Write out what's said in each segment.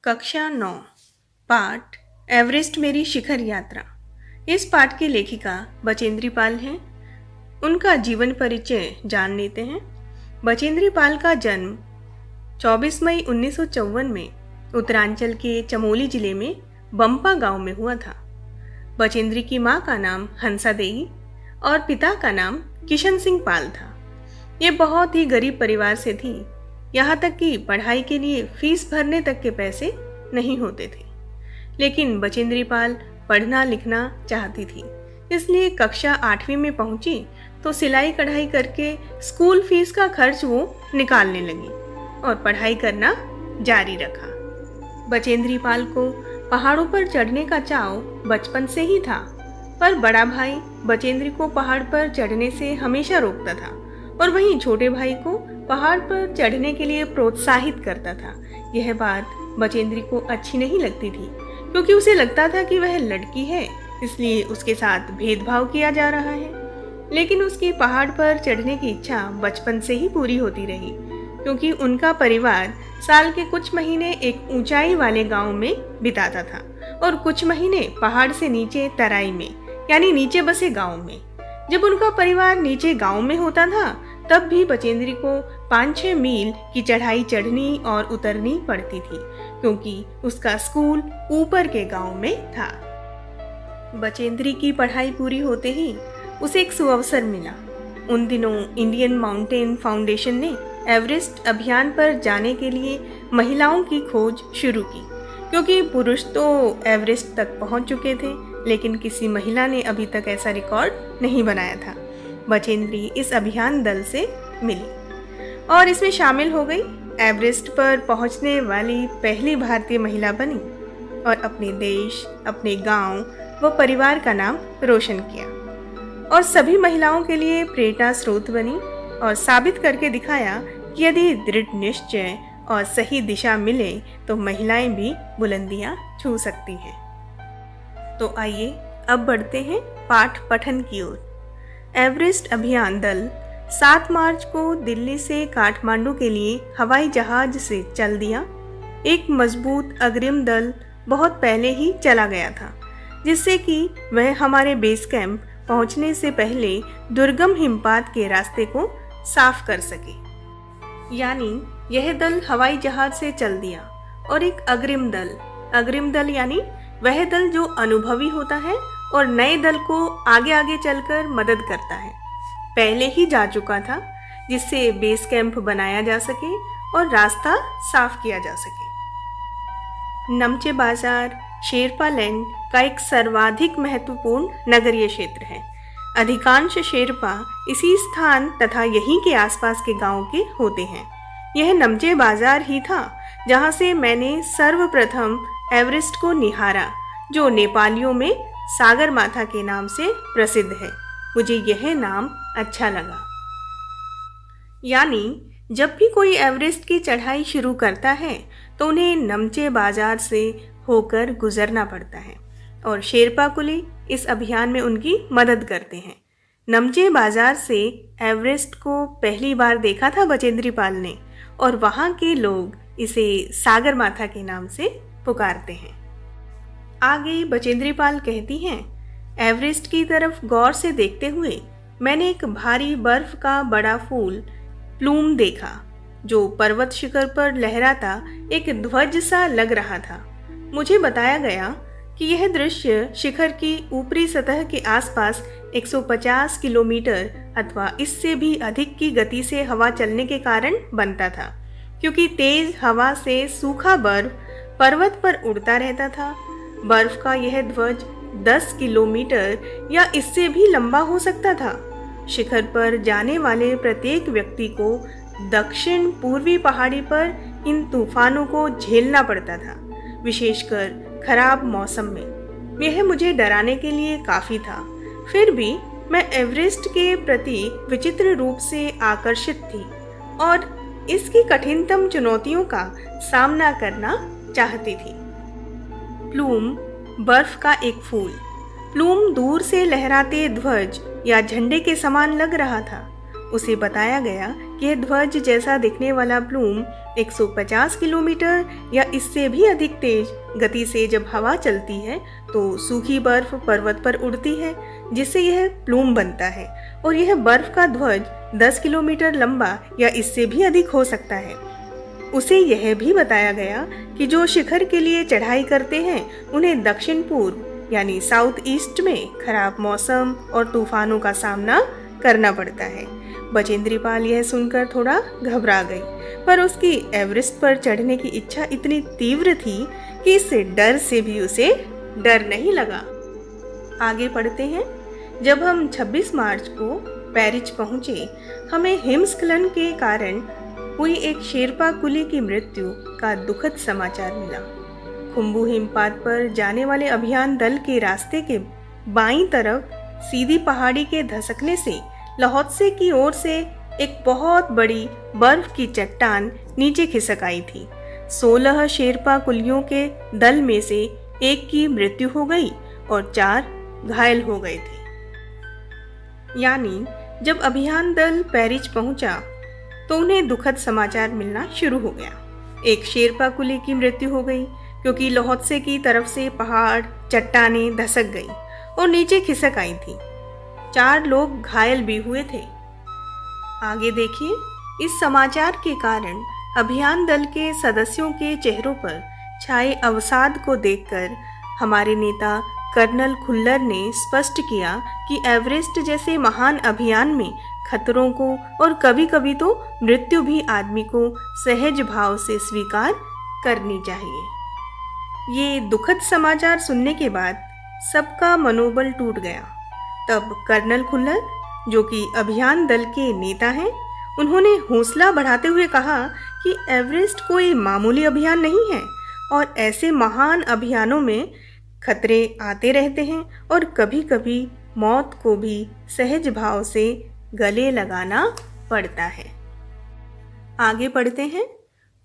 कक्षा 9 पाठ एवरेस्ट मेरी शिखर यात्रा। इस पाठ की लेखिका बचेंद्री पाल हैं। उनका जीवन परिचय जान लेते हैं। बचेंद्री पाल का जन्म 24 मई 1954 में उत्तरांचल के चमोली जिले में बम्पा गांव में हुआ था। बचेंद्री की मां का नाम हंसा देवी और पिता का नाम किशन सिंह पाल था। ये बहुत ही गरीब परिवार से थी। यहाँ तक कि पढ़ाई के लिए फीस भरने तक के पैसे नहीं होते थे। लेकिन बचेंद्री पाल पढ़ना लिखना चाहती थी, इसलिए कक्षा 8वीं में पहुंची तो सिलाई कढ़ाई करके स्कूल फीस का खर्च वो निकालने लगी और पढ़ाई करना जारी रखा। बचेंद्री पाल को पहाड़ों पर चढ़ने का चाव बचपन से ही था, पर बड़ा भाई बचेंद्री को पहाड़ पर चढ़ने से हमेशा रोकता था और वहीं छोटे भाई को पहाड़ पर चढ़ने के लिए प्रोत्साहित करता था। यह बात बचेंद्री को अच्छी नहीं लगती थी, क्योंकि उसे लगता था कि वह लड़की है, इसलिए उसके साथ भेदभाव किया जा रहा है। लेकिन उसकी पहाड़ पर चढ़ने की इच्छा बचपन से ही पूरी होती रही, क्योंकि उनका परिवार साल के कुछ महीने एक ऊंचाई वाले गांव में बिताता था और कुछ महीने पहाड़ से नीचे तराई में, यानी नीचे बसे गांव में। जब उनका परिवार नीचे गांव में होता था, तब भी बचेंद्री को 5-6 मील की चढ़ाई चढ़नी और उतरनी पड़ती थी, क्योंकि उसका स्कूल ऊपर के गांव में था। बचेंद्री की पढ़ाई पूरी होते ही उसे एक सुअवसर मिला। उन दिनों इंडियन माउंटेन फाउंडेशन ने एवरेस्ट अभियान पर जाने के लिए महिलाओं की खोज शुरू की, क्योंकि पुरुष तो एवरेस्ट तक पहुंच चुके थे, लेकिन किसी महिला ने अभी तक ऐसा रिकॉर्ड नहीं बनाया था। बचेंद्री इस अभियान दल से मिली और इसमें शामिल हो गई। एवरेस्ट पर पहुंचने वाली पहली भारतीय महिला बनी और अपने देश, अपने गांव व परिवार का नाम रोशन किया और सभी महिलाओं के लिए प्रेरणा स्रोत बनी और साबित करके दिखाया कि यदि दृढ़ निश्चय और सही दिशा मिले तो महिलाएं भी बुलंदियां छू सकती हैं। तो आइए अब बढ़ते हैं पाठ पठन की ओर। एवरेस्ट अभियान दल 7 मार्च को दिल्ली से काठमांडू के लिए हवाई जहाज से चल दिया। एक मजबूत अग्रिम दल बहुत पहले ही चला गया था, जिससे कि वह हमारे बेस कैंप पहुंचने से पहले दुर्गम हिमपात के रास्ते को साफ कर सके। यानी यह दल हवाई जहाज से चल दिया और एक अग्रिम दल यानी वह दल जो अनुभवी होता है और नए दल को आगे आगे चलकर मदद करता है, पहले ही जा चुका था, जिससे बेस कैंप बनाया जा सके और रास्ता साफ किया जा सके। नमचे बाजार शेरपा लैंड का एक सर्वाधिक महत्वपूर्ण नगरीय क्षेत्र है। अधिकांश शेरपा इसी स्थान तथा यहीं के आसपास के गांव के होते हैं। यह नमचे बाजार ही था जहां से मैंने सर्वप्रथम एवरेस्ट को निहारा, जो नेपालियों में सागर माथा के नाम से प्रसिद्ध है। मुझे यह नाम अच्छा लगा। यानी जब भी कोई एवरेस्ट की चढ़ाई शुरू करता है तो उन्हें नमचे बाजार से होकर गुजरना पड़ता है और शेरपा कुली इस अभियान में उनकी मदद करते हैं। नमचे बाजार से एवरेस्ट को पहली बार देखा था बचेंद्री पाल ने और वहाँ के लोग इसे सागर माथा के नाम से पुकारते हैं। आगे बचेंद्री पाल कहती हैं, एवरेस्ट की तरफ गौर से देखते हुए मैंने एक भारी बर्फ का बड़ा फूल प्लूम देखा, जो पर्वत शिखर पर लहराता एक ध्वज सा लग रहा था। मुझे बताया गया कि यह दृश्य शिखर की ऊपरी सतह के आसपास 150 किलोमीटर अथवा इससे भी अधिक की गति से हवा चलने के कारण बनता था, क्योंकि तेज हवा से सूखा बर्फ पर्वत पर उड़ता रहता था। बर्फ का यह ध्वज 10 किलोमीटर या इससे भी लंबा हो सकता था। शिखर पर जाने वाले प्रत्येक व्यक्ति को दक्षिण पूर्वी पहाड़ी पर इन तूफानों को झेलना पड़ता था, विशेषकर खराब मौसम में। यह मुझे डराने के लिए काफी था। फिर भी मैं एवरेस्ट के प्रति विचित्र रूप से आकर्षित थी और इसकी कठिनतम चुनौतियों का सामना करना चाहती थी। प्लूम बर्फ का एक फूल। प्लूम दूर से लहराते ध्वज या झंडे के समान लग रहा था। उसे बताया गया कि यह ध्वज जैसा दिखने वाला प्लूम 150 किलोमीटर या इससे भी अधिक तेज गति से जब हवा चलती है तो सूखी बर्फ पर्वत पर उड़ती है, जिससे यह प्लूम बनता है। और यह बर्फ का ध्वज 10 किलोमीटर लंबा या इससे भी अधिक हो सकता है। उसे यह भी बताया गया कि जो शिखर के लिए चढ़ाई करते हैं उन्हें दक्षिण पूर्व यानी साउथ ईस्ट में खराब मौसम और तूफानों का सामना करना पड़ता है। बचेंद्री पाल यह सुनकर थोड़ा घबरा गई, पर उसकी एवरेस्ट पर चढ़ने की इच्छा इतनी तीव्र थी कि इससे डर से भी उसे डर नहीं लगा। आगे पढ़ते हैं। जब हम 26 मार्च को पेरिच पहुंचे, हमें हिमस्खलन के कारण हुई एक शेरपा कुली की मृत्यु का दुखद समाचार मिला। खुम्बू हिमपात पर जाने वाले अभियान दल के रास्ते के बाईं तरफ सीधी पहाड़ी के धसकने से लाहौत्से की ओर से एक बहुत बड़ी बर्फ की चट्टान नीचे खिसक आई थी। 16 शेरपा कुलियों के दल में से एक की मृत्यु हो गई और 4 घायल हो गए थे। यानी जब अभियान दल पेरिच पहुंचा तो उन्हें दुखद समाचार मिलना शुरू हो गया। एक शेरपा कुली की मृत्यु हो गई क्योंकि लाहौत्से की तरफ से पहाड़ चट्टानें धसक गई और नीचे खिसक आई थी। 4 लोग घायल भी हुए थे। आगे देखिए। इस समाचार के कारण अभियान दल के सदस्यों के चेहरों पर छाए अवसाद को देखकर हमारे नेता कर्नल खुल्लर ने स्पष्ट किया कि एवरेस्ट जैसे महान अभियान में खतरों को और कभी कभी तो मृत्यु भी आदमी को सहज भाव से स्वीकार करनी चाहिए। ये दुखद समाचार सुनने के बाद सबका मनोबल टूट गया। तब कर्नल खुल्लर, जो कि अभियान दल के नेता हैं, उन्होंने हौसला बढ़ाते हुए कहा कि एवरेस्ट कोई मामूली अभियान नहीं है और ऐसे महान अभियानों में खतरे आते रहते हैं और कभी कभी मौत को भी सहज भाव से गले लगाना पड़ता है। आगे पढ़ते हैं।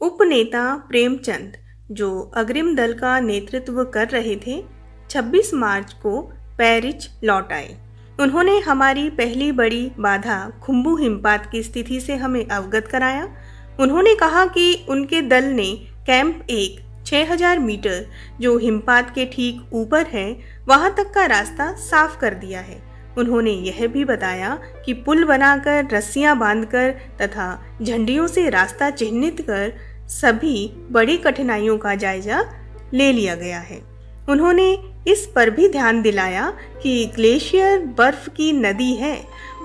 उपनेता प्रेमचंद, जो अग्रिम दल का नेतृत्व कर रहे थे, 26 मार्च को पेरिच लौट आए। उन्होंने हमारी पहली बड़ी बाधा खुम्बू हिमपात की स्थिति से हमें अवगत कराया। उन्होंने कहा कि उनके दल ने कैंप 1 6000 मीटर जो हिमपात के ठीक ऊपर है वहां तक का रास्ता साफ कर दिया है। उन्होंने यह भी बताया कि पुल बनाकर, रस्सियां बांधकर तथा झंडियों से रास्ता चिन्हित कर सभी बड़ी कठिनाइयों का जायजा ले लिया गया है। उन्होंने इस पर भी ध्यान दिलाया कि ग्लेशियर बर्फ की नदी है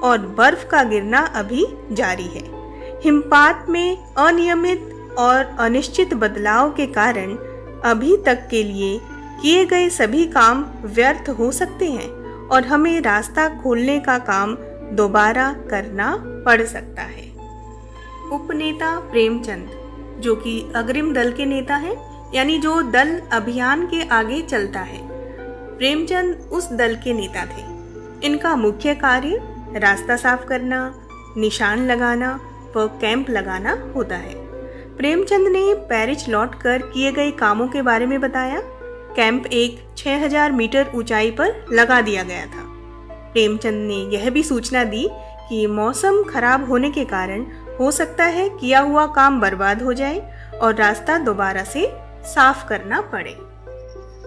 और बर्फ का गिरना अभी जारी है। हिमपात में अनियमित और अनिश्चित बदलाव के कारण अभी तक के लिए किए गए सभी काम व्यर्थ हो सकते हैं और हमें रास्ता खोलने का काम दोबारा करना पड़ सकता है। उपनेता प्रेमचंद, जो कि अग्रिम दल के नेता हैं, यानी जो दल अभियान के आगे चलता है, प्रेमचंद उस दल के नेता थे। इनका मुख्य कार्य रास्ता साफ करना, निशान लगाना व कैंप लगाना होता है। प्रेमचंद ने पेरिच लौटकर किए गए कामों के बारे में बताया। कैंप 1 6000 मीटर ऊंचाई पर लगा दिया गया था। प्रेमचंद ने यह भी सूचना दी कि मौसम खराब होने के कारण हो सकता है किया हुआ काम बर्बाद हो जाए और रास्ता दोबारा से साफ करना पड़े।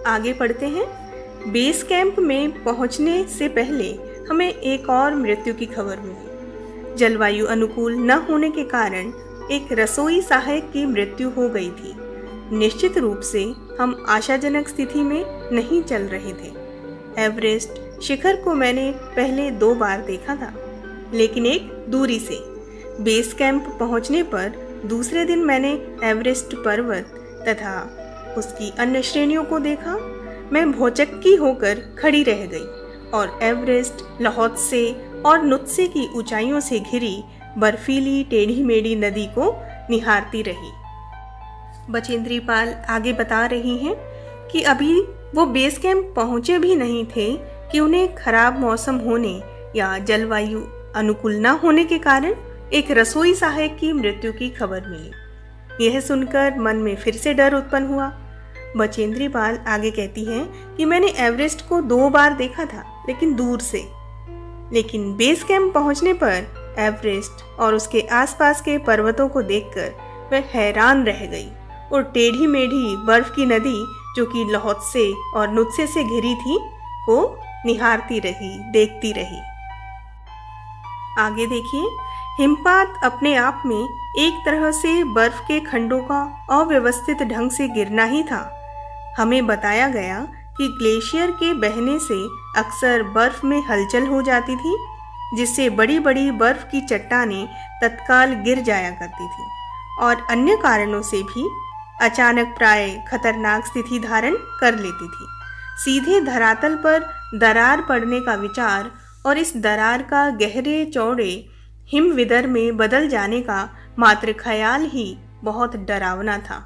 आगे पढ़ते हैं। बेस कैंप में पहुंचने से पहले हमें एक और मृत्यु की खबर मिली। जलवायु अनुकूल न होने के कारण एक रसोई सहायक की मृत्यु हो गई थी। निश्चित रूप से हम आशाजनक स्थिति में नहीं चल रहे थे। एवरेस्ट शिखर को मैंने पहले 2 बार देखा था, लेकिन एक दूरी से। बेस कैंप पहुंचने पर दूसरे दिन मैंने एवरेस्ट पर्वत तथा उसकी अन्य श्रेणियों को देखा। मैं भौचक्की होकर खड़ी रह गई और एवरेस्ट, लाहौत्से और नुत्से की ऊंचाइयों से घिरी बर्फीली टेढ़ी मेढ़ी नदी को निहारती रही। बचेंद्री पाल आगे बता रही हैं कि अभी वो बेस कैंप पहुंचे भी नहीं थे कि उन्हें खराब मौसम होने या जलवायु अनुकूल न होने के कारण एक रसोई सहायक की मृत्यु की खबर मिली। यह सुनकर मन में फिर से डर उत्पन्न हुआ। बचेंद्री पाल आगे कहती हैं कि मैंने एवरेस्ट को 2 बार देखा था, लेकिन दूर से। लेकिन बेस कैंप पहुंचने पर एवरेस्ट और उसके आसपास के पर्वतों को देखकर वह हैरान रह गई और टेढ़ी मेढ़ी बर्फ की नदी जो कि लहौत्से और नुत्से से घिरी थी को निहारती रही, देखती रही। आगे देखिए, हिमपात अपने आप में एक तरह से बर्फ के खंडों का अव्यवस्थित ढंग से गिरना ही था। हमें बताया गया कि ग्लेशियर के बहने से अक्सर बर्फ में हलचल हो जाती थी, जिससे बड़ी बड़ी बर्फ की चट्टानें तत्काल गिर जाया करती थी और अन्य कारणों से भी अचानक प्राय खतरनाक स्थिति धारण कर लेती थी। सीधे धरातल पर दरार पड़ने का विचार और इस दरार का गहरे चौड़े हिमविदर में बदल जाने का मात्र ख्याल ही बहुत डरावना था।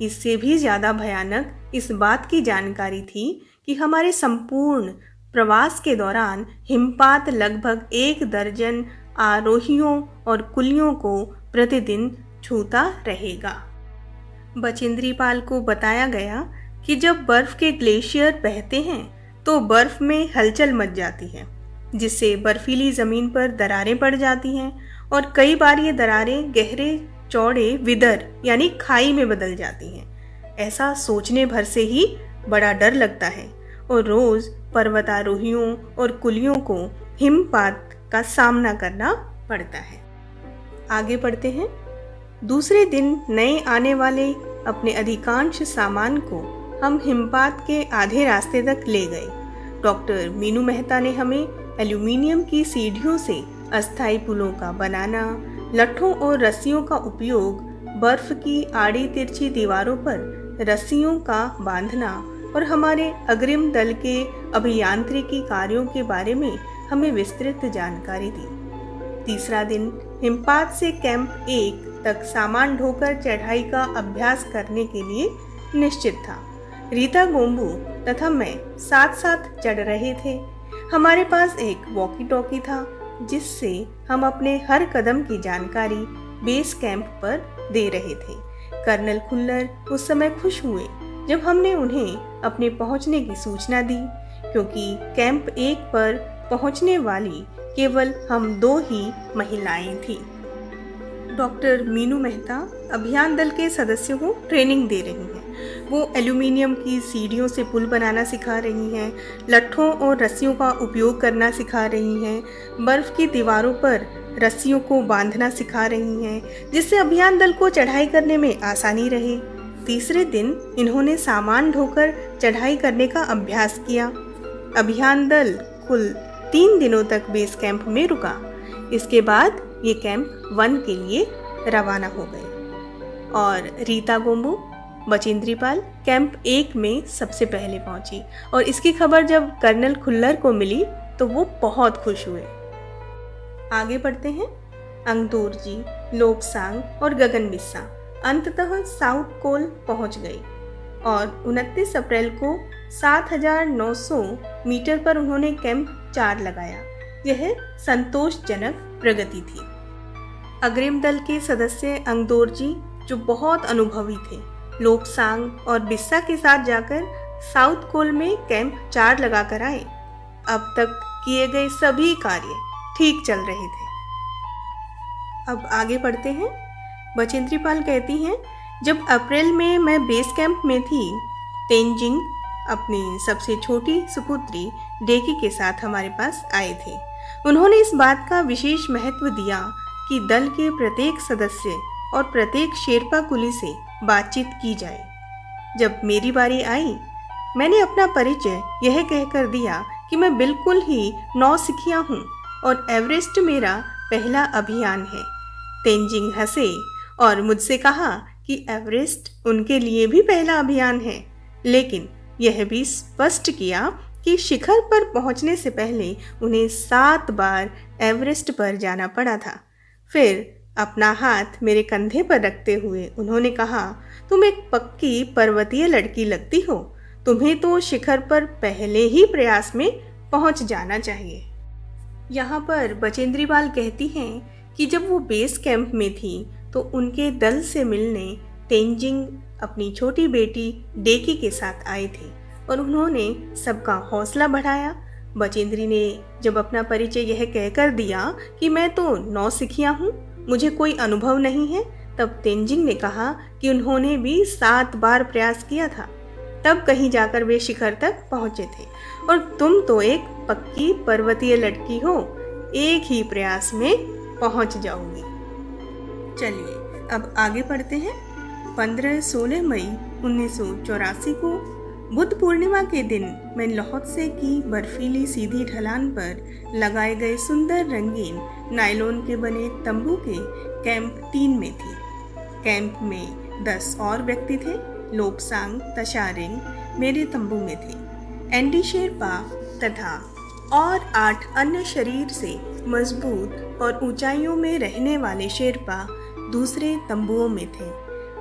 इससे भी ज़्यादा भयानक इस बात की जानकारी थी कि हमारे संपूर्ण प्रवास के दौरान हिमपात लगभग 1 दर्जन आरोहियों और कुलियों को प्रतिदिन छूता रहेगा। बचेंद्री पाल को बताया गया कि जब बर्फ के ग्लेशियर बहते हैं तो बर्फ में हलचल मच जाती है, जिससे बर्फीली ज़मीन पर दरारें पड़ जाती हैं और कई बार ये दरारें गहरे चौड़े विदर यानी खाई में बदल जाती हैं। ऐसा सोचने भर से ही बड़ा डर लगता है और रोज़ पर्वतारोहियों और कुलियों को हिमपात का सामना करना पड़ता है। आगे बढ़ते हैं। दूसरे दिन नए आने वाले अपने अधिकांश सामान को हम हिमपात के आधे रास्ते तक ले गए। डॉक्टर मीनू मेहता ने हमें एल्यूमिनियम की सीढ़ियों से अस्थायी पुलों का बनाना, लट्ठों और रस्सियों का उपयोग, बर्फ की आड़ी तिरछी दीवारों पर रस्सियों का बांधना और हमारे अग्रिम दल के अभियांत्रिकी कार्यों के बारे में हमें विस्तृत जानकारी दी। तीसरा दिन हिमपात से कैंप 1 तक सामान ढोकर चढ़ाई का अभ्यास करने के लिए निश्चित था। रीता गोम्बू तथा मैं साथ साथ चढ़ रहे थे। हमारे पास एक वॉकी टॉकी था, जिससे हम अपने हर कदम की जानकारी बेस कैंप पर दे रहे थे। कर्नल खुल्लर उस समय खुश हुए जब हमने उन्हें अपने पहुंचने की सूचना दी, क्योंकि कैंप 1 पर पहुंचने वाली केवल हम 2 ही महिलाएं थीं। डॉक्टर मीनू मेहता अभियान दल के सदस्यों को ट्रेनिंग दे रही हैं। वो एल्यूमिनियम की सीढ़ियों से पुल बनाना सिखा रही हैं, लट्ठों और रस्सियों का उपयोग करना सिखा रही हैं, बर्फ़ की दीवारों पर रस्सियों को बांधना सिखा रही हैं, जिससे अभियान दल को चढ़ाई करने में आसानी रहे। तीसरे दिन इन्होंने सामान ढोकर चढ़ाई करने का अभ्यास किया। अभियान दल कुल 3 दिनों तक बेस कैंप में रुका। इसके बाद ये कैंप 1 के लिए रवाना हो गए और रीता गोम्बू, बचेंद्री पाल कैंप 1 में सबसे पहले पहुंची और इसकी खबर जब कर्नल खुल्लर को मिली तो वो बहुत खुश हुए। आगे बढ़ते हैं। अंगदोरजी, लोबसांग और गगन बिस्सा अंततः साउथ कोल पहुंच गई और 29 अप्रैल को 7900 मीटर पर उन्होंने कैंप 4 लगाया। यह संतोषजनक प्रगति थी। अग्रिम दल के सदस्य अंगदोरजी, जो बहुत अनुभवी थे, लोबसांग और बिस्सा के साथ जाकर साउथ कोल में कैंप 4 लगाकर आए। अब तक किए गए सभी कार्य ठीक चल रहे थे। अब आगे बढ़ते हैं। बचेंद्री पाल कहती हैं, जब अप्रैल में मैं बेस कैंप में थी, तेंजिंग अपनी सबसे छोटी सुपुत्री डेकी के साथ हमारे पास आए थे। उन्होंने इस बात का विशेष महत्व दिया कि दल के प्रत्येक सदस्य और प्रत्येक शेरपा कुली से बातचीत की जाए। जब मेरी बारी आई, मैंने अपना परिचय यह कहकर दिया कि मैं बिल्कुल ही नौसिखिया हूँ और एवरेस्ट मेरा पहला अभियान है। तेंजिंग हंसे और मुझसे कहा कि एवरेस्ट उनके लिए भी पहला अभियान है, लेकिन यह भी स्पष्ट किया कि शिखर पर पहुंचने से पहले उन्हें 7 बार एवरेस्ट पर जाना पड़ा था। फिर अपना हाथ मेरे कंधे पर रखते हुए उन्होंने कहा, तुम एक पक्की पर्वतीय लड़की लगती हो, तुम्हें तो शिखर पर पहले ही प्रयास में पहुंच जाना चाहिए। यहाँ पर बचेंद्री पाल कहती हैं कि जब वो बेस कैंप में थी तो उनके दल से मिलने तेंजिंग अपनी छोटी बेटी डेकी के साथ आए थे और उन्होंने सबका हौसला बढ़ाया, बचेंद्री ने जब अपना परिचय यह कहकर दिया कि मैं तो नौसिखिया हूँ, मुझे कोई अनुभव नहीं है, तब तेंजिंग ने कहा कि उन्होंने भी 7 बार प्रयास किया था, तब कहीं जाकर वे शिखर तक पहुंचे थे, और तुम तो एक पक्की पर्वतीय लड़की हो, एक ही प्रयास में पहुंच जाओगी। चलिए अब आगे पढ़ते हैं। 15-16 मई 1984 को बुद्ध पूर्णिमा के दिन मैं ल्होत्से की बर्फीली सीधी ढलान पर लगाए गए सुंदर रंगीन नायलॉन के बने तंबू के कैंप 3 में थी। कैंप में 10 और व्यक्ति थे। लोब्सांग तशारिंग मेरे तंबू में थे। एंडी शेरपा तथा और 8 अन्य शरीर से मजबूत और ऊंचाइयों में रहने वाले शेरपा दूसरे तंबुओं में थे।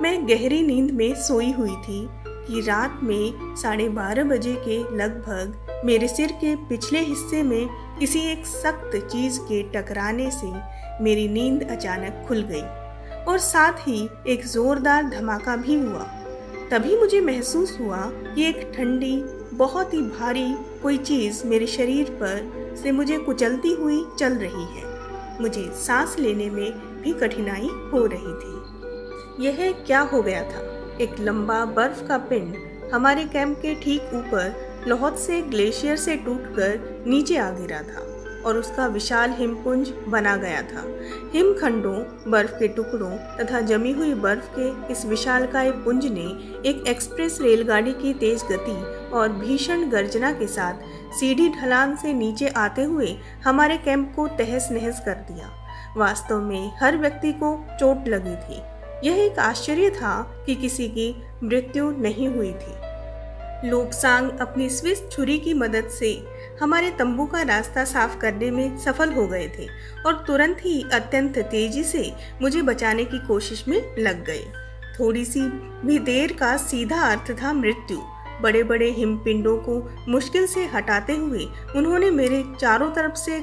मैं गहरी नींद में सोई हुई थी कि रात में 12:30 बजे के लगभग मेरे सिर के पिछले हिस्से में किसी एक सख्त चीज के टकराने से मेरी नींद अचानक खुल गई और साथ ही एक जोरदार धमाका भी हुआ। तभी मुझे महसूस हुआ कि एक ठंडी बहुत ही भारी कोई चीज मेरे शरीर पर से मुझे कुचलती हुई चल रही है। मुझे सांस लेने में भी कठिनाई हो रही थी। यह क्या हो गया था? एक लंबा बर्फ का पिंड हमारे कैंप के ठीक ऊपर ल्होत्से ग्लेशियर से टूटकर नीचे आ गिरा था और उसका विशाल हिमपुंज बना गया था। हिमखंडों, बर्फ के टुकड़ों तथा जमी हुई बर्फ के इस विशालकाय पुंज ने एक एक्सप्रेस रेलगाड़ी की तेज गति और भीषण गर्जना के साथ सीधी ढलान से नीचे आते हुए हमारे कैंप को तहस नहस कर दिया। वास्तव में हर व्यक्ति को चोट लगी थी। यह एक आश्चर्य था कि किसी की मृत्यु नहीं हुई थी। लोब्सांग अपनी स्विस छुरी की मदद से हमारे तंबू का रास्ता साफ करने में सफल हो गए थे और तुरंत ही अत्यंत तेजी से मुझे बचाने की कोशिश में लग गए। थोड़ी सी भी देर का सीधा अर्थ था मृत्यु। बड़े बड़े हिमपिंडों को मुश्किल से हटाते हुए उन्होंने मेरे चारों तरफ से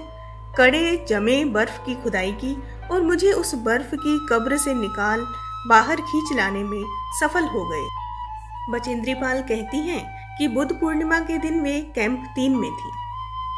कड़े जमे बर्फ की खुदाई की और मुझे उस बर्फ की कब्र से निकाल बाहर खींच लाने में सफल हो गए। बचेंद्री पाल कहती हैं कि बुद्ध पूर्णिमा के दिन वे कैंप 3 में थी।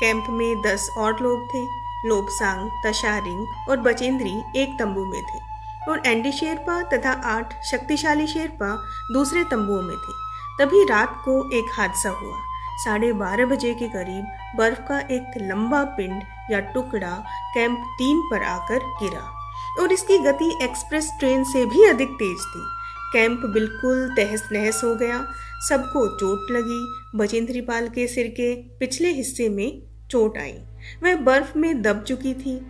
कैंप में 10 और लोग थे। लोब्सांग, तशारिंग और बचेंद्री एक तंबू में थे और एंडी शेरपा तथा 8 शक्तिशाली शेरपा दूसरे तंबुओं में थे। तभी रात को एक हादसा हुआ। 12:30 बजे के करीब बर्फ का एक लंबा पिंड या टुकड़ा कैंप 3 पर आकर गिरा और इसकी गति एक्सप्रेस ट्रेन से भी अधिक तेज थी। कैंप बिल्कुल तहस नहस हो गया। सबको चोट लगी। बचेंद्री पाल के सिर के पिछले हिस्से में चोट आई। वह बर्फ में दब चुकी थी।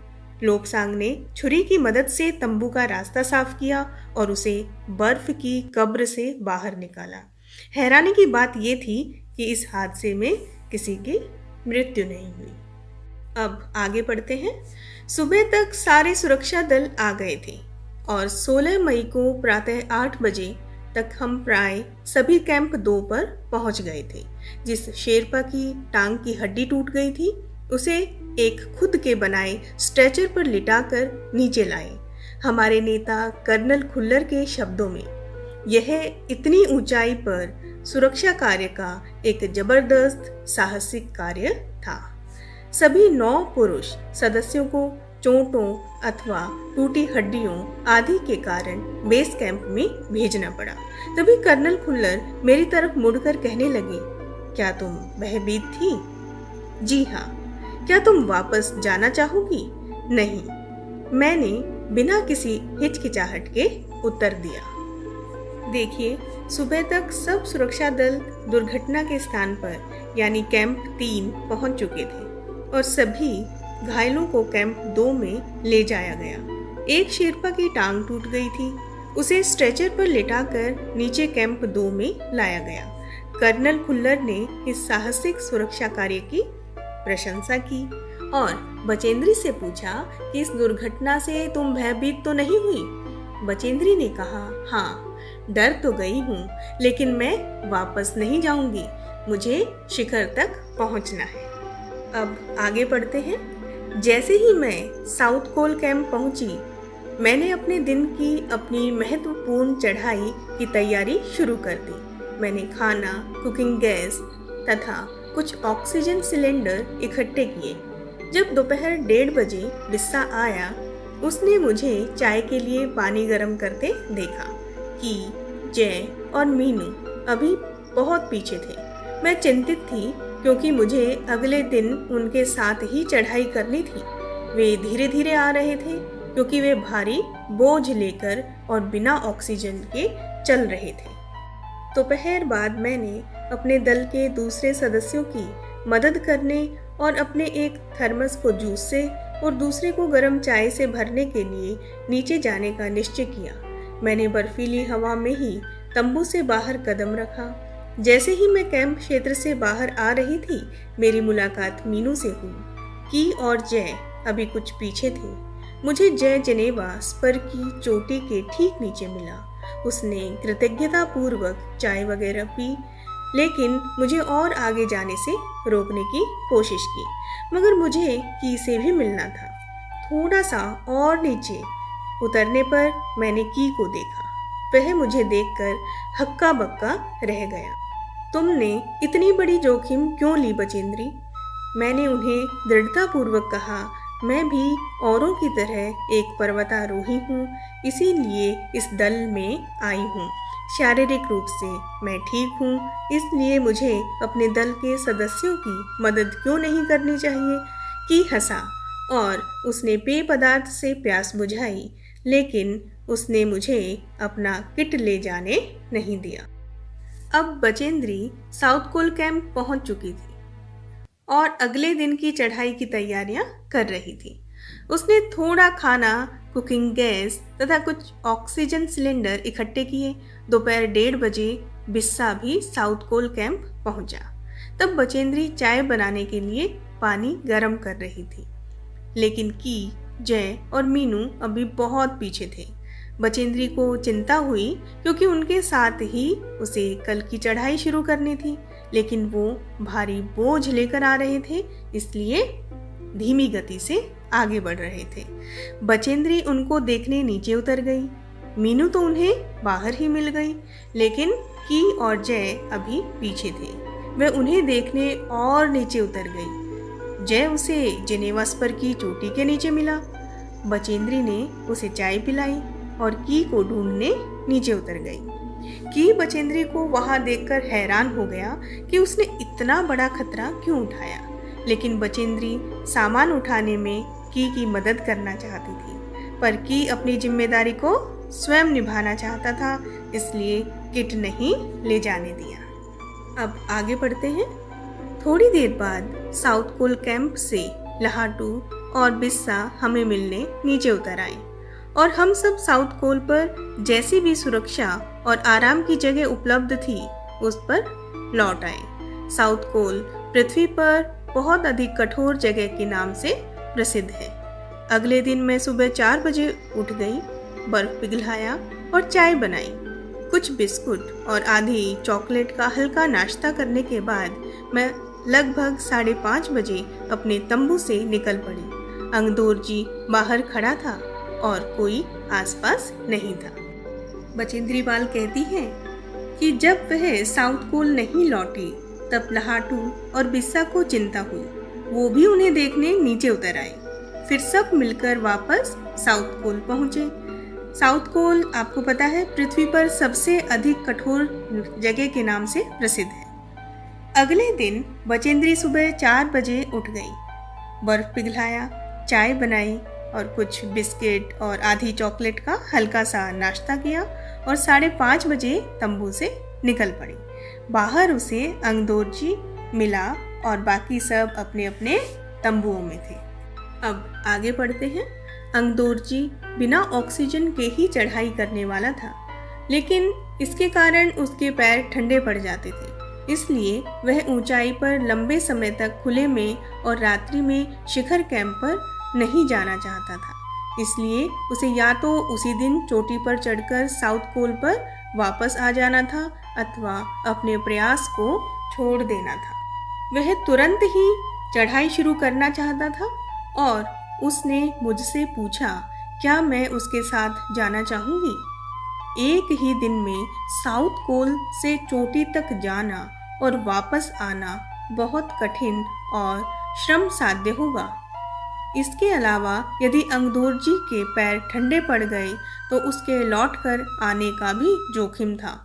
लोब्सांग ने छुरी की मदद से तंबू का रास्ता साफ किया और उसे बर्फ की कब्र से बाहर निकाला। हैरानी की बात यह थी कि इस हादसे में किसी की मृत्यु नहीं हुई। अब आगे बढ़ते हैं। सुबह तक सारे सुरक्षा दल आ गए थे और 16 मई को प्रातः 8 बजे तक हम प्राय सभी कैंप 2 पर पहुंच गए थे। जिस शेरपा की टांग की हड्डी टूट गई थी उसे एक खुद के बनाए स्ट्रेचर पर लिटाकर नीचे लाए। हमारे नेता कर्नल खुल्लर के शब्दों में यह इतनी ऊंचाई पर सुरक्षा कार्य का एक जबरदस्त साहसिक कार्य था। सभी 9 पुरुष सदस्यों को चोटों अथवा टूटी हड्डियों आदि के कारण बेस कैंप में भेजना पड़ा। तभी कर्नल खुल्लर मेरी तरफ मुड़कर कहने लगे, क्या तुम भयभीत थी? जी हाँ। क्या तुम वापस जाना चाहोगी? नहीं, मैंने बिना किसी हिचकिचाहट के उत्तर दिया। देखिए, सुबह तक सब सुरक्षा दल दुर्घटना के स्थान पर यानी कैंप 3 पहुंच चुके थे और सभी घायलों को कैंप 2 में ले जाया गया। एक शेरपा की टांग टूट गई थी। उसे स्ट्रेचर पर लिटाकर नीचे कैंप 2 में लाया गया। कर्नल खुल्लर ने इस साहसिक सुरक्षा कार्य की प्रशंसा की और बचेंद्री से पूछा कि इस दुर्घटना से तुम भयभीत तो नहीं हुई? बचेंद्री ने कहा, हाँ, डर तो गई हूँ, लेकिन मैं वापस नहीं जाऊंगी। मुझे शिखर तक पहुंचना है। अब आगे बढ़ते हैं। जैसे ही मैं साउथ कोल कैंप पहुंची, मैंने अपने दिन की अपनी महत्वपूर्ण चढ़ाई की तैयारी शुरू कर दी। मैंने खाना, कुकिंग गैस तथा कुछ ऑक्सीजन सिलेंडर इकट्ठे किए। जब दोपहर 1:30 बजे बिस्सा आया, उसने मुझे चाय के लिए पानी गर्म करते देखा कि जय और मीनू अभी बहुत पीछे थे। मैं चिंतित थी क्योंकि मुझे अगले दिन उनके साथ ही चढ़ाई करनी थी। वे धीरे धीरे आ रहे थे क्योंकि वे भारी बोझ लेकर और बिना ऑक्सीजन के चल रहे थे। दोपहर बाद मैंने अपने दल के दूसरे सदस्यों की मदद करने और अपने एक थर्मस को जूस से और दूसरे को गर्म चाय से भरने के लिए नीचे जाने का निश्चय किया। मैंने बर्फीली हवा में ही तंबू से बाहर कदम रखा। जैसे ही मैं कैंप क्षेत्र से बाहर आ रही थी, मेरी मुलाकात मीनू से हुई। की और जय अभी कुछ पीछे थे। मुझे जय जेनेवा स्पर की चोटी के ठीक नीचे मिला। उसने कृतज्ञता पूर्वक चाय वगैरह पी, लेकिन मुझे और आगे जाने से रोकने की कोशिश की, मगर मुझे की से भी मिलना था। थोड़ा सा और नीचे उतरने पर मैंने की को देखा। वह मुझे देखकर हक्का बक्का रह गया। तुमने इतनी बड़ी जोखिम क्यों ली बचेंद्री? मैंने उन्हें दृढ़तापूर्वक कहा, मैं भी औरों की तरह एक पर्वतारोही हूँ, इसीलिए इस दल में आई हूँ। शारीरिक रूप से मैं ठीक हूँ, इसलिए मुझे अपने दल के सदस्यों की मदद क्यों नहीं करनी चाहिए? की हंसा और उसने पेय पदार्थ से प्यास बुझाई, लेकिन उसने मुझे अपना किट ले जाने नहीं दिया। अब बचेंद्री साउथ कोल कैंप पहुंच चुकी थी और अगले दिन की चढ़ाई की तैयारियां कर रही थी। उसने थोड़ा खाना, कुकिंग गैस तथा कुछ ऑक्सीजन सिलेंडर इकट्ठे किए। दोपहर 1:30 बजे बिस्सा भी साउथ कोल कैंप पहुंचा। तब बचेंद्री चाय बनाने के लिए पानी गर्म कर रही थी, लेकिन की, जय और मीनू अभी बहुत पीछे थे। बचेंद्री को चिंता हुई क्योंकि उनके साथ ही उसे कल की चढ़ाई शुरू करनी थी, लेकिन वो भारी बोझ लेकर आ रहे थे, इसलिए धीमी गति से आगे बढ़ रहे थे। बचेंद्री उनको देखने नीचे उतर गई। मीनू तो उन्हें बाहर ही मिल गई, लेकिन की और जय अभी पीछे थे। वह उन्हें देखने और नीचे उतर गई। जय उसे जेनेवा स्पर की चोटी के नीचे मिला। बचेंद्री ने उसे चाय पिलाई और की को ढूंढने नीचे उतर गई। की बचेंद्री को वहां देखकर हैरान हो गया कि उसने इतना बड़ा खतरा क्यों उठाया, लेकिन बचेंद्री सामान उठाने में की मदद करना चाहती थी, पर की अपनी जिम्मेदारी को स्वयं निभाना चाहता था, इसलिए किट नहीं ले जाने दिया। अब आगे बढ़ते हैं। थोड़ी देर बाद साउथ कोल कैंप से लहाटू और बिस्सा हमें मिलने नीचे उतर आए और हम सब साउथ कोल पर जैसी भी सुरक्षा और आराम की जगह उपलब्ध थी उस पर लौट आए। साउथ कोल पृथ्वी पर बहुत अधिक कठोर जगह के नाम से प्रसिद्ध है। अगले दिन मैं सुबह 4 बजे उठ गई, बर्फ पिघलाया और चाय बनाई। कुछ बिस्कुट और आधी चॉकलेट का हल्का नाश्ता करने के बाद मैं लगभग 5:30 बजे अपने तंबू से निकल पड़ी। अंगदोर जी बाहर खड़ा था और कोई आसपास नहीं था। बचेंद्री पाल कहती है कि जब वह साउथ कोल नहीं लौटी, तब लहाटू और बिस्सा को चिंता हुई। वो भी उन्हें देखने नीचे उतर आए। फिर सब मिलकर वापस साउथ कोल पहुंचे। साउथ कोल आपको पता है पृथ्वी पर सबसे अधिक कठोर जगह के नाम से प्रसिद्ध है। अगले दिन बचेंद्री सुबह 4 बजे उठ गई, बर्फ पिघलाया, चाय बनाई और कुछ बिस्किट और आधी चॉकलेट का हल्का सा नाश्ता किया और 5:30 बजे तंबू से निकल पड़ी। बाहर उसे अंगदोर जी मिला और बाकी सब अपने अपने तंबुओं में थे। अब आगे बढ़ते हैं। अंगदोर जी बिना ऑक्सीजन के ही चढ़ाई करने वाला था, लेकिन इसके कारण उसके पैर ठंडे पड़ जाते थे, इसलिए वह ऊंचाई पर लंबे समय तक खुले में और रात्रि में शिखर कैंप पर नहीं जाना चाहता था। इसलिए उसे या तो उसी दिन चोटी पर चढ़कर साउथ कोल पर वापस आ जाना था अथवा अपने प्रयास को छोड़ देना था। वह तुरंत ही चढ़ाई शुरू करना चाहता था और उसने मुझसे पूछा, क्या मैं उसके साथ जाना चाहूँगी? एक ही दिन में साउथ कोल से चोटी तक जाना और वापस आना बहुत कठिन और श्रम साध्य होगा। इसके अलावा यदि अंगदोर्जी के पैर ठंडे पड़ गए तो उसके लौटकर आने का भी जोखिम था।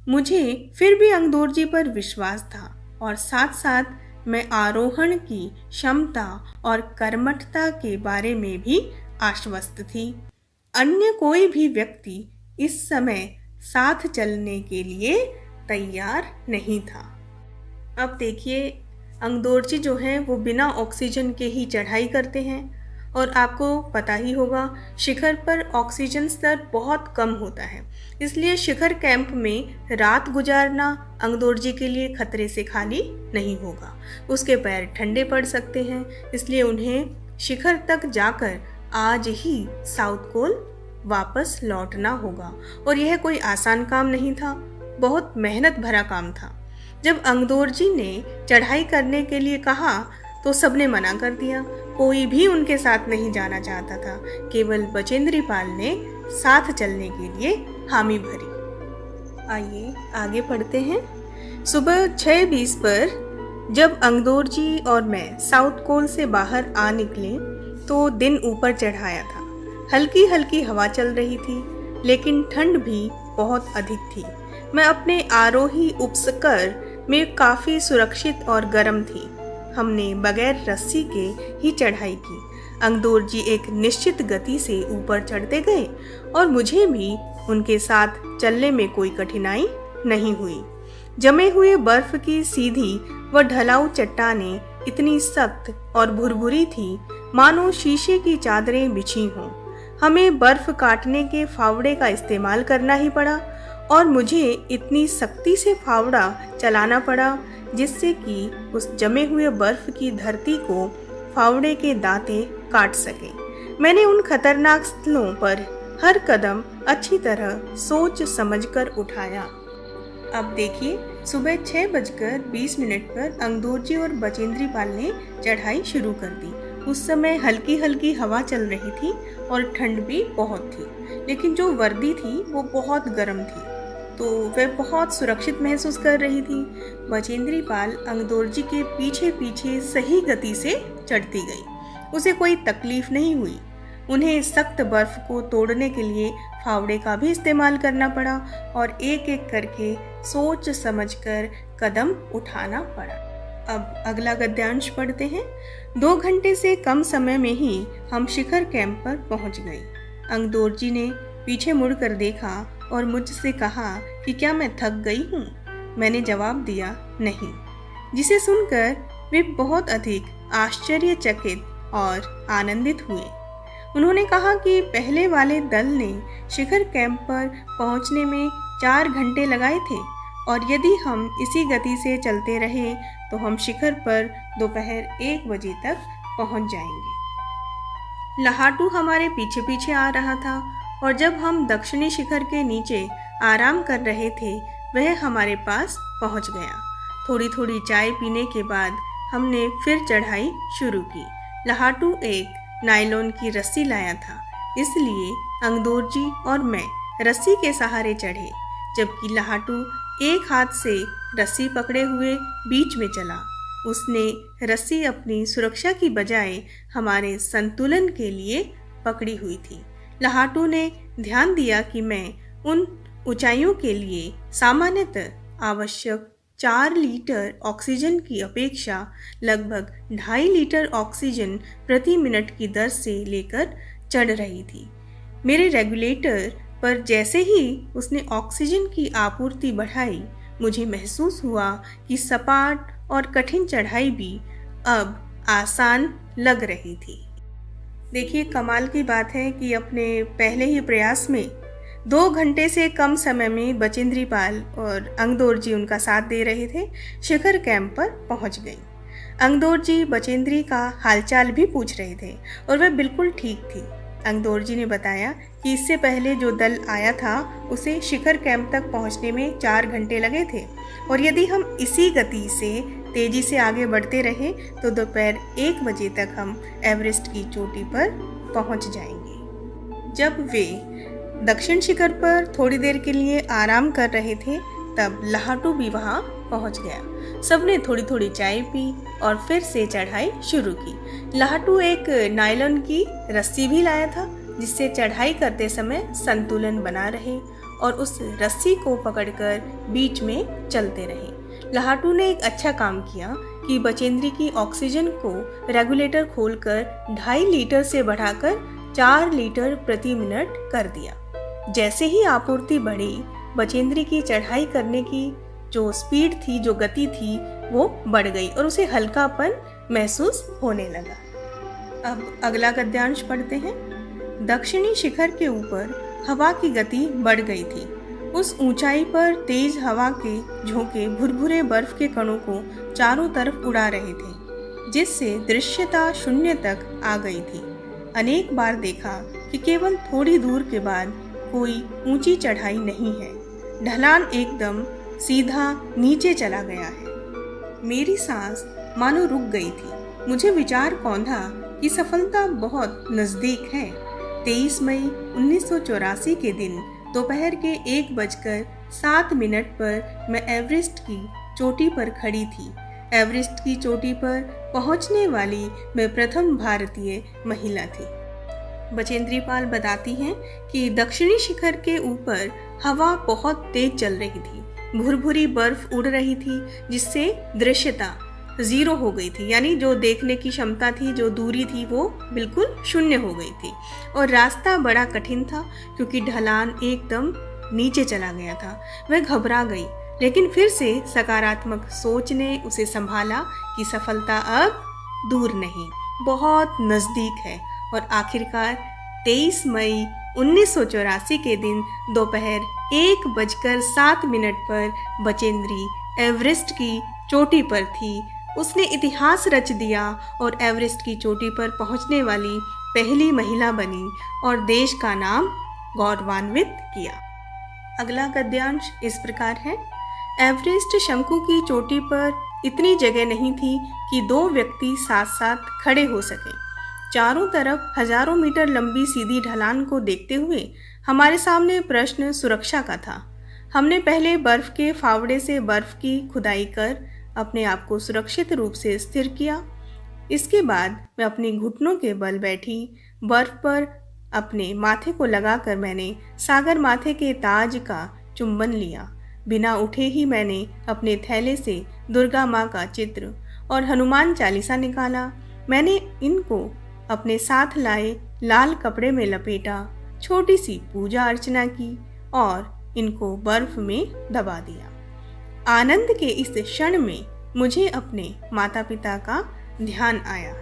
मुझे फिर भी अंगदोर्जी पर विश्वास था और साथ साथ मैं आरोहण की क्षमता और कर्मठता के बारे में भी आश्वस्त थी। अन्य कोई भी व्यक्ति इस समय साथ चलने के लिए तैयार नहीं था। अब देखिए, अंगदोर्जी जो हैं वो बिना ऑक्सीजन के ही चढ़ाई करते हैं और आपको पता ही होगा शिखर पर ऑक्सीजन स्तर बहुत कम होता है, इसलिए शिखर कैंप में रात गुजारना अंगदोर्जी के लिए खतरे से खाली नहीं होगा। उसके पैर ठंडे पड़ सकते हैं, इसलिए उन्हें शिखर तक जाकर आज ही साउथ पोल वापस लौटना होगा और यह कोई आसान काम नहीं था, बहुत मेहनत भरा काम था। जब अंगदोर्जी ने चढ़ाई करने के लिए कहा तो सबने मना कर दिया। कोई भी उनके साथ नहीं जाना चाहता था, केवल बचेंद्री पाल ने साथ चलने के लिए हामी भरी। आइए आगे पढ़ते हैं। सुबह 6:20 पर जब अंगदोर्जी और मैं साउथ कोल से बाहर आ निकले तो दिन ऊपर चढ़ाया था। हल्की हल्की हवा चल रही थी, लेकिन ठंड भी बहुत अधिक थी। मैं अपने आरोही उपस्कर में काफ़ी सुरक्षित और गर्म थी। हमने बगैर रस्सी के ही चढ़ाई की। अंगदोर्जी एक निश्चित गति से ऊपर चढ़ते गए और मुझे भी उनके साथ चलने में कोई कठिनाई नहीं हुई। जमे हुए बर्फ की सीधी व ढलाऊ चट्टानें इतनी सख्त और भुरभुरी थी मानो शीशे की चादरें बिछी हों। हमें बर्फ काटने के फावड़े का इस्तेमाल करना ही पड़ा और मुझे इतनी सख्ती से फावड़ा चलाना पड़ा जिससे कि उस जमे हुए बर्फ की धरती को फावड़े के दांते काट सके। मैंने उन खतरनाक स्थलों पर हर कदम अच्छी तरह सोच समझकर उठाया। अब देखिए, सुबह 6:20 पर अंगदोर्जी और बचेंद्री पाल ने चढ़ाई शुरू कर दी। उस समय हल्की हल्की हवा चल रही थी और ठंड भी बहुत थी, लेकिन जो वर्दी थी वो बहुत गर्म थी, तो वह बहुत सुरक्षित महसूस कर रही थी। बचेंद्री पाल अंगदोर्जी के पीछे पीछे सही गति से चढ़ती गई। उसे कोई तकलीफ नहीं हुई। उन्हें सख्त बर्फ को तोड़ने के लिए फावड़े का भी इस्तेमाल करना पड़ा और एक एक करके सोच समझकर कदम उठाना पड़ा। अब अगला गद्यांश पढ़ते हैं। 2 घंटे से कम समय में ही हम शिखर कैंप पर पहुंच गए। अंगदोर्जी ने पीछे मुड़कर देखा और मुझसे कहा कि क्या मैं थक गई हूँ? मैंने जवाब दिया नहीं, जिसे सुनकर वे बहुत अधिक आश्चर्यचकित और आनंदित हुए। उन्होंने कहा कि पहले वाले दल ने शिखर कैंप पर पहुंचने में 4 घंटे लगाए थे और यदि हम इसी गति से चलते रहे तो हम शिखर पर दोपहर 1 बजे तक पहुंच जाएंगे। लहाटू हमारे पीछे पीछे आ रहा था और जब हम दक्षिणी शिखर के नीचे आराम कर रहे थे वह हमारे पास पहुंच गया। थोड़ी थोड़ी चाय पीने के बाद हमने फिर चढ़ाई शुरू की। लहाटू एक नायलॉन की रस्सी लाया था, इसलिए अंगदोर्जी और मैं रस्सी के सहारे चढ़े, जबकि लहाटू एक हाथ से रस्सी पकड़े हुए बीच में चला। उसने रस्सी अपनी सुरक्षा की बजाय हमारे संतुलन के लिए पकड़ी हुई थी। लहाटू ने ध्यान दिया कि मैं उन ऊंचाइयों के लिए सामान्यतः आवश्यक 4 लीटर ऑक्सीजन की अपेक्षा लगभग 2.5 लीटर ऑक्सीजन प्रति मिनट की दर से लेकर चढ़ रही थी। मेरे रेगुलेटर पर जैसे ही उसने ऑक्सीजन की आपूर्ति बढ़ाई, मुझे महसूस हुआ कि सपाट और कठिन चढ़ाई भी अब आसान लग रही थी। देखिए, कमाल की बात है कि अपने पहले ही प्रयास में 2 घंटे से कम समय में बचेंद्री पाल और अंगदोर्जी उनका साथ दे रहे थे, शिखर कैंप पर पहुंच गई। अंगदोर्जी बचेंद्री का हालचाल भी पूछ रहे थे और वह बिल्कुल ठीक थी। अंगदोर्जी ने बताया कि इससे पहले जो दल आया था उसे शिखर कैंप तक पहुंचने में 4 घंटे लगे थे और यदि हम इसी गति से तेजी से आगे बढ़ते रहे तो दोपहर 1 बजे तक हम एवरेस्ट की चोटी पर पहुंच जाएंगे। जब वे दक्षिण शिखर पर थोड़ी देर के लिए आराम कर रहे थे तब लाहाटू भी वहाँ पहुँच गया। सबने थोड़ी थोड़ी चाय पी और फिर से चढ़ाई शुरू की। लाहाटू एक नायलॉन की रस्सी भी लाया था जिससे चढ़ाई करते समय संतुलन बना रहे और उस रस्सी को पकड़कर बीच में चलते रहे। लाहाटू ने एक अच्छा काम किया कि बचेंद्री की ऑक्सीजन को रेगुलेटर खोलकर 2.5 लीटर से बढ़ाकर 4 लीटर प्रति मिनट कर दिया। जैसे ही आपूर्ति बढ़ी, बचेंद्री की चढ़ाई करने की जो स्पीड थी, जो गति थी, वो बढ़ गई और उसे हल्कापन महसूस होने लगा। अब अगला गद्यांश पढ़ते हैं। दक्षिणी शिखर के ऊपर हवा की गति बढ़ गई थी। उस ऊंचाई पर तेज हवा के झोंके भुरभुरे बर्फ के कणों को चारों तरफ उड़ा रहे थे, जिससे दृश्यता शून्य तक आ गई थी। अनेक बार देखा कि केवल थोड़ी दूर के बाद कोई ऊंची चढ़ाई नहीं है, ढलान एकदम सीधा नीचे चला गया है। मेरी सांस मानो रुक गई थी। मुझे विचार कौंधा कि सफलता बहुत नजदीक है। 23 मई 1984 के दिन दोपहर के 1:07 पर मैं एवरेस्ट की चोटी पर खड़ी थी। एवरेस्ट की चोटी पर पहुंचने वाली मैं प्रथम भारतीय महिला थी। बचेंद्री पाल बताती हैं कि दक्षिणी शिखर के ऊपर हवा बहुत तेज चल रही थी। भुरभुरी बर्फ उड़ रही थी जिससे दृश्यता 0 हो गई थी, यानी जो देखने की क्षमता थी, जो दूरी थी, वो बिल्कुल शून्य हो गई थी। और रास्ता बड़ा कठिन था क्योंकि ढलान एकदम नीचे चला गया था। वह घबरा गई, लेकिन फिर से सकारात्मक सोच ने उसे संभाला कि सफलता अब दूर नहीं, बहुत नज़दीक है। और आखिरकार 23 मई 1984 के दिन दोपहर 1:07 पर बचेंद्री एवरेस्ट की चोटी पर थी। उसने इतिहास रच दिया और एवरेस्ट की चोटी पर पहुंचने वाली पहली महिला बनी और देश का नाम गौरवान्वित किया। अगला गद्यांश इस प्रकार है। एवरेस्ट शंकु की चोटी पर इतनी जगह नहीं थी कि 2 व्यक्ति साथ साथ खड़े हो सके। चारों तरफ हजारों मीटर लंबी सीधी ढलान को देखते हुए हमारे सामने प्रश्न सुरक्षा का था। हमने पहले बर्फ के फावड़े से बर्फ की खुदाई कर अपने आप को सुरक्षित रूप से स्थिर किया। इसके बाद मैं अपने घुटनों के बल बैठी। बर्फ पर अपने माथे को लगाकर मैंने सागर माथे के ताज का चुंबन लिया। बिना उठे ही मैंने अपने थैले से दुर्गा माँ का चित्र और हनुमान चालीसा निकाला। मैंने इनको अपने साथ लाए लाल कपड़े में लपेटा, छोटी सी पूजा अर्चना की और इनको बर्फ में दबा दिया। आनंद के इस क्षण में मुझे अपने माता पिता का ध्यान आया।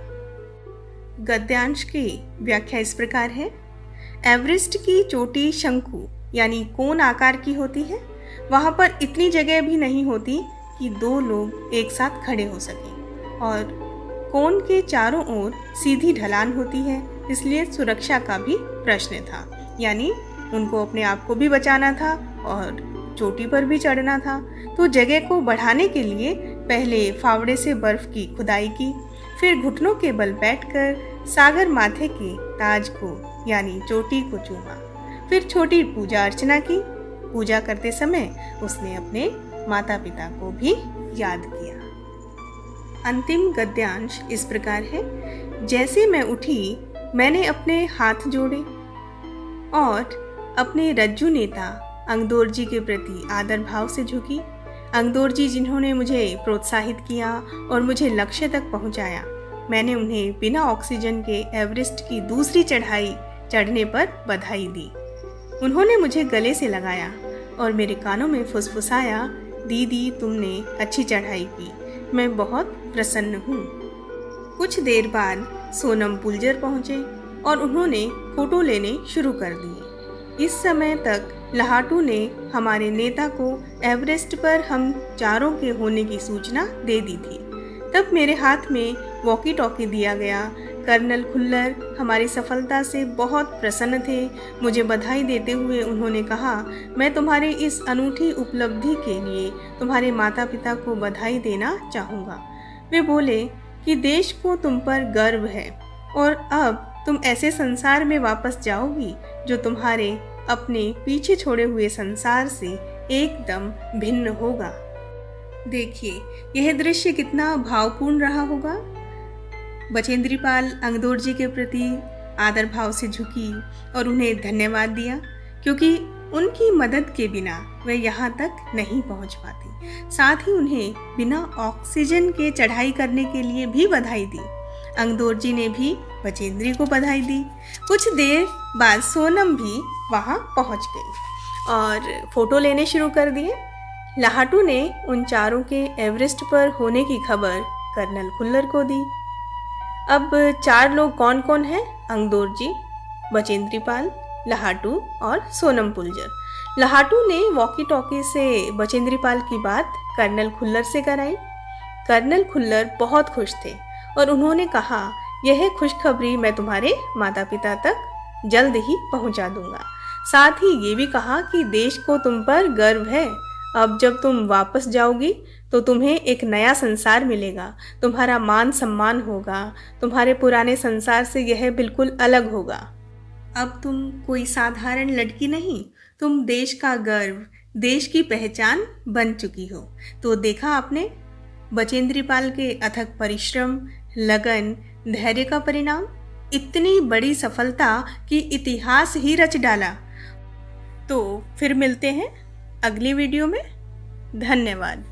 गद्यांश की व्याख्या इस प्रकार है। एवरेस्ट की चोटी शंकु यानी कोन आकार की होती है। वहाँ पर इतनी जगह भी नहीं होती कि 2 लोग एक साथ खड़े हो सकें और कोन के चारों ओर सीधी ढलान होती है, इसलिए सुरक्षा का भी प्रश्न था। यानी उनको अपने आप को भी बचाना था और चोटी पर भी चढ़ना था। तो जगह को बढ़ाने के लिए पहले फावड़े से बर्फ की खुदाई की, फिर घुटनों के बल बैठकर सागर माथे के ताज को यानी चोटी को चूमा, फिर छोटी पूजा अर्चना की। पूजा करते समय उसने अपने माता पिता को भी याद किया। अंतिम गद्यांश इस प्रकार है। जैसे मैं उठी, मैंने अपने हाथ जोड़े और अपने रज्जू नेता अंगदोर जी के प्रति आदर भाव से झुकी। अंगदोर जी जिन्होंने मुझे प्रोत्साहित किया और मुझे लक्ष्य तक पहुंचाया, मैंने उन्हें बिना ऑक्सीजन के एवरेस्ट की दूसरी चढ़ाई चढ़ने पर बधाई दी। उन्होंने मुझे गले से लगाया और मेरे कानों में फुसफुसाया, दीदी तुमने अच्छी चढ़ाई की, मैं बहुत प्रसन्न हूँ। कुछ देर बाद सोनम पुलजर पहुँचे और उन्होंने फोटो लेने शुरू कर दिए। इस समय तक लाहाटू ने हमारे नेता को एवरेस्ट पर हम चारों के होने की सूचना दे दी थी। तब मेरे हाथ में वॉकी टॉकी दिया गया। कर्नल खुल्लर हमारी सफलता से बहुत प्रसन्न थे। मुझे बधाई देते हुए उन्होंने कहा, मैं तुम्हारी इस अनूठी उपलब्धि के लिए तुम्हारे माता पिता को बधाई देना चाहूँगा। वे बोले कि देश को तुम पर गर्व है और अब तुम ऐसे संसार में वापस जाओगी जो तुम्हारे अपने पीछे छोड़े हुए संसार से एकदम भिन्न होगा। देखिए, यह दृश्य कितना भावपूर्ण रहा होगा। बचेंद्री पाल अंगदौर जी के प्रति आदर भाव से झुकी और उन्हें धन्यवाद दिया, क्योंकि उनकी मदद के बिना वे यहाँ तक नहीं पहुँच पाती। साथ ही उन्हें बिना ऑक्सीजन के चढ़ाई करने के लिए भी बधाई दी। अंगदौर जी ने भी बचेंद्री को बधाई दी। कुछ देर बाद सोनम भी वहाँ पहुँच गई और फोटो लेने शुरू कर दिए। लाहाटू ने उन चारों के एवरेस्ट पर होने की खबर कर्नल खुल्लर को दी। अब 4 लोग कौन कौन हैं? अंगदौर जी, बचेंद्री पाल, लाहाटू और सोनम पुलजर। लाहाटू ने वॉकी टॉकी से बचेंद्री पाल की बात कर्नल खुल्लर से कराई। कर्नल खुल्लर बहुत खुश थे और उन्होंने कहा, यह खुशखबरी मैं तुम्हारे माता पिता तक जल्द ही पहुंचा दूंगा। साथ ही ये भी कहा कि देश को तुम पर गर्व है। अब जब तुम वापस जाओगी तो तुम्हें एक नया संसार मिलेगा, तुम्हारा मान सम्मान होगा, तुम्हारे पुराने संसार से यह बिल्कुल अलग होगा। अब तुम कोई साधारण लड़की नहीं, तुम देश का गर्व, देश की पहचान बन चुकी हो। तो देखा आपने बचेंद्री पाल के अथक परिश्रम, लगन, धैर्य का परिणाम, इतनी बड़ी सफलता कि इतिहास ही रच डाला। तो फिर मिलते हैं अगली वीडियो में। धन्यवाद।